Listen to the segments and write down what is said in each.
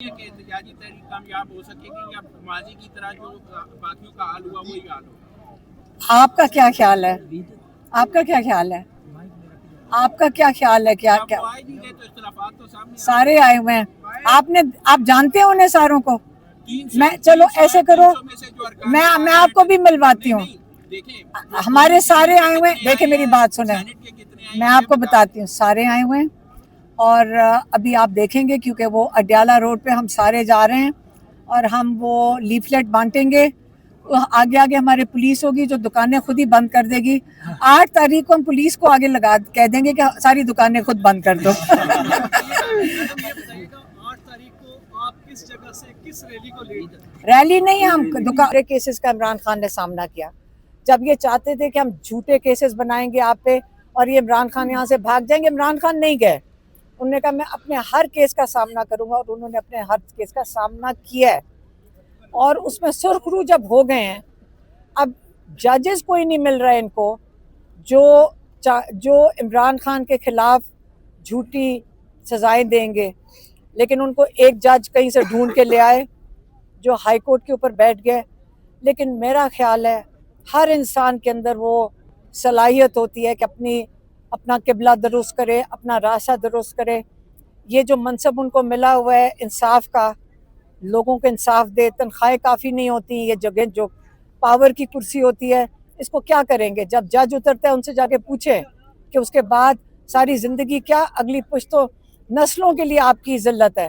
کہ احتجاجی تحریک کامیاب ہو سکے گی یا ماضی کی طرح جو باقیوں کا حال ہوا وہی حال ہو؟ آپ کا کیا خیال ہے؟ آپ کا کیا خیال ہے؟ آپ کا کیا خیال ہے؟ کیا آپ آئے نہیں گئے تو اختلافات تو سامنے سارے آئے ہوئے ہیں. آپ جانتے ہیں انہیں ساروں کو؟ میں چلو ایسے کرو، میں آپ کو بھی ملواتی ہوں. ہمارے سارے آئے ہوئے ہیں. دیکھیں میری بات سنیں، میں آپ کو بتاتی ہوں. سارے آئے ہوئے ہیں اور ابھی آپ دیکھیں گے کیونکہ وہ اڈیالہ روڈ پہ ہم سارے جا رہے ہیں اور ہم وہ لیفلیٹ بانٹیں گے. آگے آگے ہمارے پولیس ہوگی جو دکانیں خود ہی بند کر دے گی. 8 تاریخ کو ہم پولیس کو آگے لگا کہہ دیں گے کہ ساری دکانیں خود بند کر دو. 8 تاریخ کو آپ کس جگہ سے کس ریلی کو لیڈ کریں؟ ریلی نہیں، ہم دکان کیسز کا عمران خان نے سامنا کیا. جب یہ چاہتے تھے کہ ہم جھوٹے کیسز بنائیں گے آپ پہ اور یہ عمران خان یہاں سے بھاگ جائیں گے، عمران خان نہیں گئے. انہوں نے کہا میں اپنے ہر کیس کا سامنا کروں گا اور انہوں نے اپنے ہر کیس کا سامنا کیا ہے اور اس میں سرخ رو جب ہو گئے ہیں. اب ججز کوئی نہیں مل رہا ہے ان کو جو عمران خان کے خلاف جھوٹی سزائیں دیں گے، لیکن ان کو ایک جج کہیں سے ڈھونڈ کے لے آئے جو ہائی کورٹ کے اوپر بیٹھ گئے. لیکن میرا خیال ہے ہر انسان کے اندر وہ صلاحیت ہوتی ہے کہ اپنا قبلہ درست کرے، اپنا راستہ درست کرے. یہ جو منصب ان کو ملا ہوا ہے انصاف کا، لوگوں کو انصاف دے، تنخواہیں کافی نہیں ہوتی. یہ جگہ جو پاور کی کرسی ہوتی ہے اس کو کیا کریں گے؟ جب جج اترتا ہے ان سے جا کے پوچھے کہ اس کے بعد ساری زندگی کیا اگلی پشتوں نسلوں کے لیے آپ کی ذلت ہے.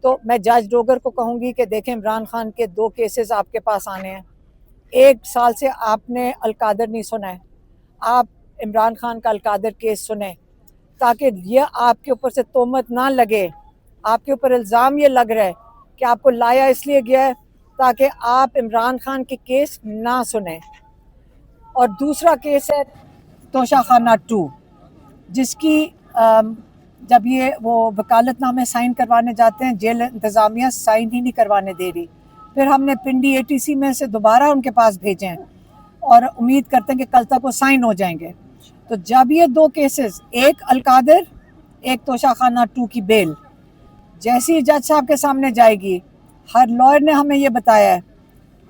تو میں جج ڈوگر کو کہوں گی کہ دیکھیں عمران خان کے 2 کیسز آپ کے پاس آنے ہیں. 1 سال سے آپ نے القادر نہیں سنا ہے. آپ عمران خان کا القادر کیس سنیں تاکہ یہ آپ کے اوپر سے تہمت نہ لگے. آپ کے اوپر الزام یہ لگ رہا ہے کہ آپ کو لایا اس لیے گیا ہے تاکہ آپ عمران خان کے کیس نہ سنیں. اور دوسرا کیس ہے توشہ خانہ 2 جس کی جب وہ وکالت نامے سائن کروانے جاتے ہیں جیل انتظامیہ سائن ہی نہیں کروانے دے رہی. پھر ہم نے پنڈی ATC میں سے دوبارہ ان کے پاس بھیجے ہیں اور امید کرتے ہیں کہ کل تک وہ سائن ہو جائیں گے. تو جب یہ 2 کیسز، ایک القادر ایک توشہ خانہ 2 کی بیل جیسی جج صاحب کے سامنے جائے گی، ہر لائر نے ہمیں یہ بتایا ہے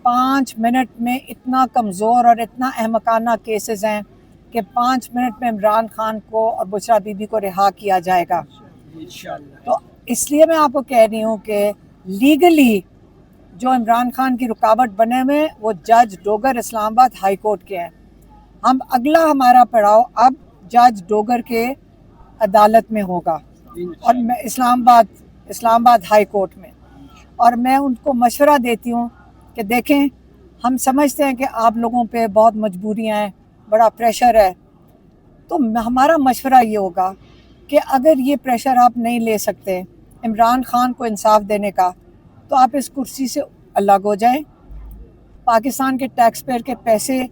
5 منٹ میں اتنا کمزور اور اتنا احمقانہ کیسز ہیں کہ 5 منٹ میں عمران خان کو اور بشرا بی بی کو رہا کیا جائے گا. تو اس لیے میں آپ کو کہہ رہی ہوں کہ لیگلی جو عمران خان کی رکاوٹ بنے ہوئے وہ جج ڈوگر اسلام آباد ہائی کورٹ کے ہیں. اگلا ہمارا پڑاؤ اب جج ڈوگر کے عدالت میں ہوگا اور میں اسلام آباد ہائی کورٹ میں. اور میں ان کو مشورہ دیتی ہوں کہ دیکھیں ہم سمجھتے ہیں کہ آپ لوگوں پہ بہت مجبوریاں ہیں، بڑا پریشر ہے. تو ہمارا مشورہ یہ ہوگا کہ اگر یہ پریشر آپ نہیں لے سکتے عمران خان کو انصاف دینے کا تو آپ اس کرسی سے الگ ہو جائیں. پاکستان کے ٹیکس پیئر کے پیسے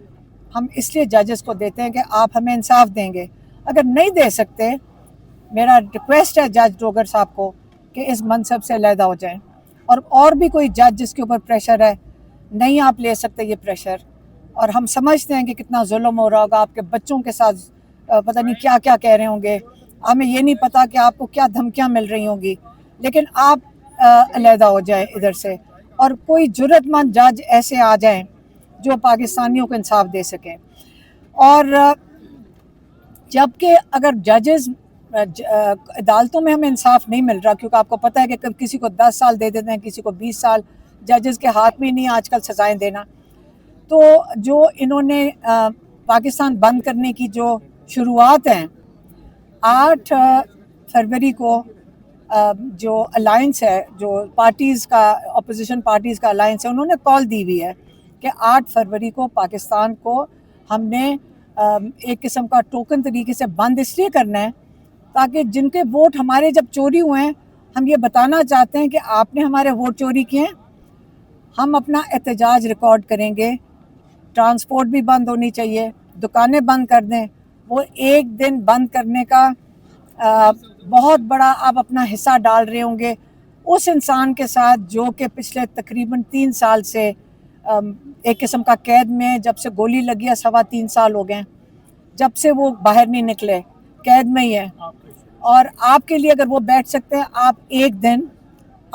ہم اس لیے ججز کو دیتے ہیں کہ آپ ہمیں انصاف دیں گے. اگر نہیں دے سکتے میرا ریکویسٹ ہے جج ڈوگر صاحب کو کہ اس منصب سے علیحدہ ہو جائیں. اور بھی کوئی جج جس کے اوپر پریشر ہے، نہیں آپ لے سکتے یہ پریشر. اور ہم سمجھتے ہیں کہ کتنا ظلم ہو رہا ہوگا، آپ کے بچوں کے ساتھ پتہ نہیں کیا کیا کہہ رہے ہوں گے. ہمیں یہ نہیں پتا کہ آپ کو کیا دھمکیاں مل رہی ہوں گی، لیکن آپ علیحدہ ہو جائیں ادھر سے اور کوئی جرت مند جج ایسے آ جائیں جو پاکستانیوں کو انصاف دے سکیں. اور جبکہ اگر ججز عدالتوں میں ہمیں انصاف نہیں مل رہا کیونکہ آپ کو پتہ ہے کہ کسی کو 10 سال دے دیتے ہیں، کسی کو 20 سال. ججز کے ہاتھ میں نہیں آج کل سزائیں دینا. تو جو انہوں نے پاکستان بند کرنے کی جو شروعات ہیں 8 فروری کو جو الائنس ہے، جو پارٹیز کا اپوزیشن پارٹیز کا الائنس ہے، انہوں نے کال دی ہوئی ہے کہ 8 فروری کو پاکستان کو ہم نے ایک قسم کا ٹوکن طریقے سے بند اس لیے کرنا ہے تاکہ جن کے ووٹ ہمارے جب چوری ہوئے ہیں ہم یہ بتانا چاہتے ہیں کہ آپ نے ہمارے ووٹ چوری کیے ہیں. ہم اپنا احتجاج ریکارڈ کریں گے. ٹرانسپورٹ بھی بند ہونی چاہیے، دکانیں بند کر دیں. وہ ایک دن بند کرنے کا بہت بڑا آپ اپنا حصہ ڈال رہے ہوں گے اس انسان کے ساتھ جو کہ پچھلے تقریباً 3 سال سے ایک قسم کا قید میں، جب سے گولی لگی ہے 3.25 سال ہو گئے، جب سے وہ باہر نہیں نکلے قید میں ہی ہے. اور آپ کے لیے اگر وہ بیٹھ سکتے ہیں، آپ ایک دن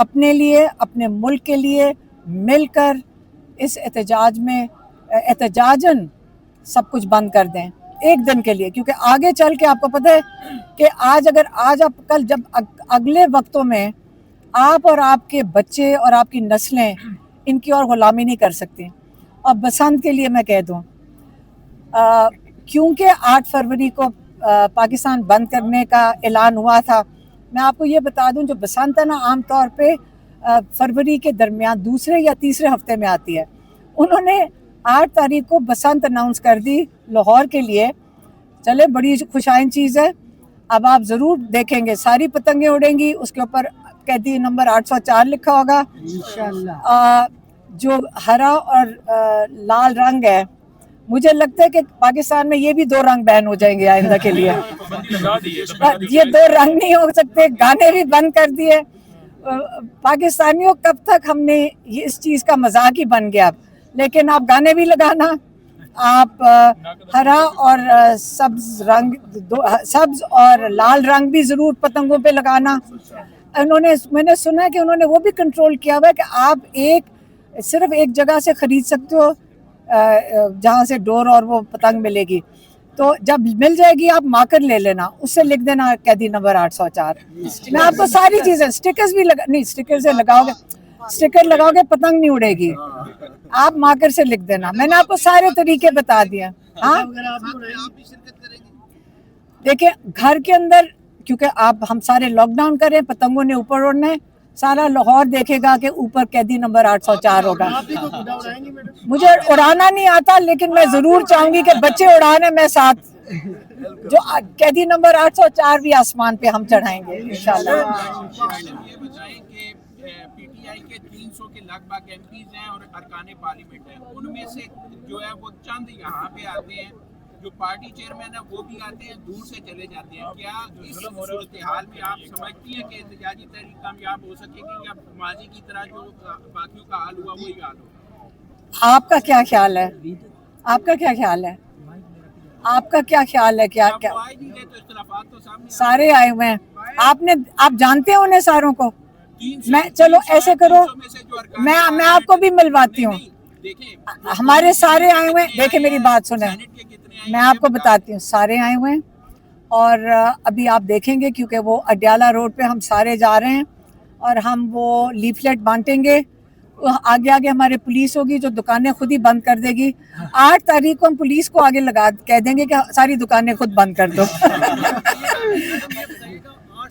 اپنے لیے اپنے ملک کے لیے مل کر اس احتجاج میں احتجاجاً سب کچھ بند کر دیں ایک دن کے لیے, کیونکہ آگے چل کے آپ کو پتہ ہے کہ آج آپ کل جب اگلے وقتوں میں آپ اور آپ کے بچے اور آپ کی نسلیں ان کی اور غلامی نہیں کر سکتی. اور بسنت کے لیے میں کہہ دوں, کیونکہ 8 فروری کو پاکستان بند کرنے کا اعلان ہوا تھا, میں آپ کو یہ بتا دوں جو بسنت ہے نا عام طور پہ فروری کے درمیان دوسرے یا تیسرے ہفتے میں آتی ہے. انہوں نے 8 تاریخ کو بسنت اناؤنس کر دی لاہور کے لیے. چلے بڑی خوشائن چیز ہے. اب آپ ضرور دیکھیں گے ساری پتنگیں اڑیں گی, اس کے اوپر قیدی نمبر 804 لکھا ہوگا انشاءاللہ. جو ہرا اور لال رنگ ہے, مجھے لگتا ہے کہ پاکستان میں یہ بھی 2 رنگ بین ہو جائیں گے آئندہ کے لیے. یہ 2 رنگ نہیں ہو سکتے. گانے بھی بند کر دیے. پاکستانیوں کب تک ہم نے اس چیز کا مذاق ہی بن گیا. لیکن آپ گانے بھی لگانا, آپ ہرا اور سبز اور لال رنگ بھی ضرور پتنگوں پہ لگانا. میں نے سنا ہے کہ انہوں نے وہ بھی کنٹرول کیا ہوا ہے کہ آپ صرف ایک جگہ سے خرید سکتے ہو جہاں سے ڈور اور وہ پتنگ ملے گی. تو جب مل جائے گی آپ مارکر لے لینا, اس سے لکھ دینا قیدی نمبر 804. میں آپ کو ساری چیزیں سٹیکرز بھی نہیں, سٹیکر سے لگاؤ گے, سٹیکر لگاؤ گے پتنگ نہیں اڑے گی. آپ مارکر سے لکھ دینا. میں نے آپ کو سارے طریقے بتا دیے. ہاں دیکھیں گھر کے اندر, کیونکہ ہم سارے لاک ڈاؤن کریں, پتنگوں نے اوپر اڑنا ہے, سارا لاہور دیکھے گا کہ اوپر قیدی نمبر 804 ہوگا. مجھے اڑانا نہیں آتا, لیکن میں ضرور چاہوں گی کہ بچے اڑانے میں ساتھ, جو قیدی نمبر 804 بھی آسمان پہ ہم چڑھائیں گے انشاءاللہ. یہ بتائیں کہ پی ٹی آئی کے 300 کے لگ بھگ ایم پیز ہیں اور ارکان پارلیمنٹ ہیں, ان میں سے جو ہے وہ چند یہاں پہ آتے ہیں, جو پارٹی چیئرمین ہیں وہ بھی آتے ہیں, دور سے چلے جاتے ہیں. کیا اس صورتحال میں آپ سمجھتی ہیں کہ احتجاجی تحریک کامیاب ہو سکے گی یا ماضی کی طرح جو باقیوں کا حال ہوا وہی حال ہوگا؟ آپ کا کیا خیال ہے؟ آپ کا کیا خیال ہے؟ آپ کا کیا خیال ہے؟ کیا سارے آئے ہوئے ہیں, آپ جانتے ہیں انہیں ساروں کو؟ میں چلو ایسے کرو, میں آپ کو بھی ملواتی ہوں. ہمارے سارے آئے ہوئے ہیں. دیکھیں میری بات سنیں, میں آپ کو بتاتی ہوں, سارے آئے ہوئے ہیں. اور ابھی آپ دیکھیں گے کیونکہ وہ اڈیالہ روڈ پہ ہم سارے جا رہے ہیں اور ہم وہ لیفلیٹ بانٹیں گے. آگے ہمارے پولیس ہوگی جو دکانیں خود ہی بند کر دے گی. 8 تاریخ کو ہم پولیس کو آگے کہہ دیں گے کہ ساری دکانیں خود بند کر دو. 8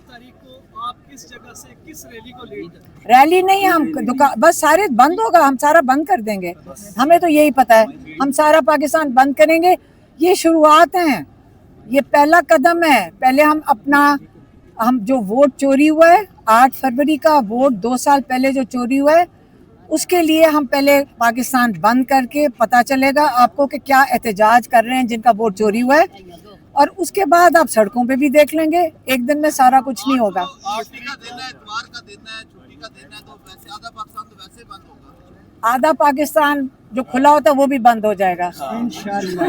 تاریخ کو آپ کس جگہ سے کس ریلی کو لیڈ کریں؟ ریلی نہیں, ہم بس سارے بند ہوگا, ہم سارا بند کر دیں گے. ہمیں تو یہی پتہ ہے, ہم سارا پاکستان بند کریں گے. یہ شروعات ہیں, یہ پہلا قدم ہے. پہلے ہم جو ووٹ چوری ہوا ہے 8 فروری کا ووٹ 2 سال پہلے جو چوری ہوا ہے, اس کے لیے ہم پہلے پاکستان بند کر کے پتہ چلے گا آپ کو کہ کیا احتجاج کر رہے ہیں جن کا ووٹ چوری ہوا ہے, اور اس کے بعد آپ سڑکوں پہ بھی دیکھ لیں گے. ایک دن میں سارا کچھ نہیں ہوگا. آدھا پاکستان جو کھلا ہوتا ہے وہ بھی بند ہو جائے گا انشاءاللہ.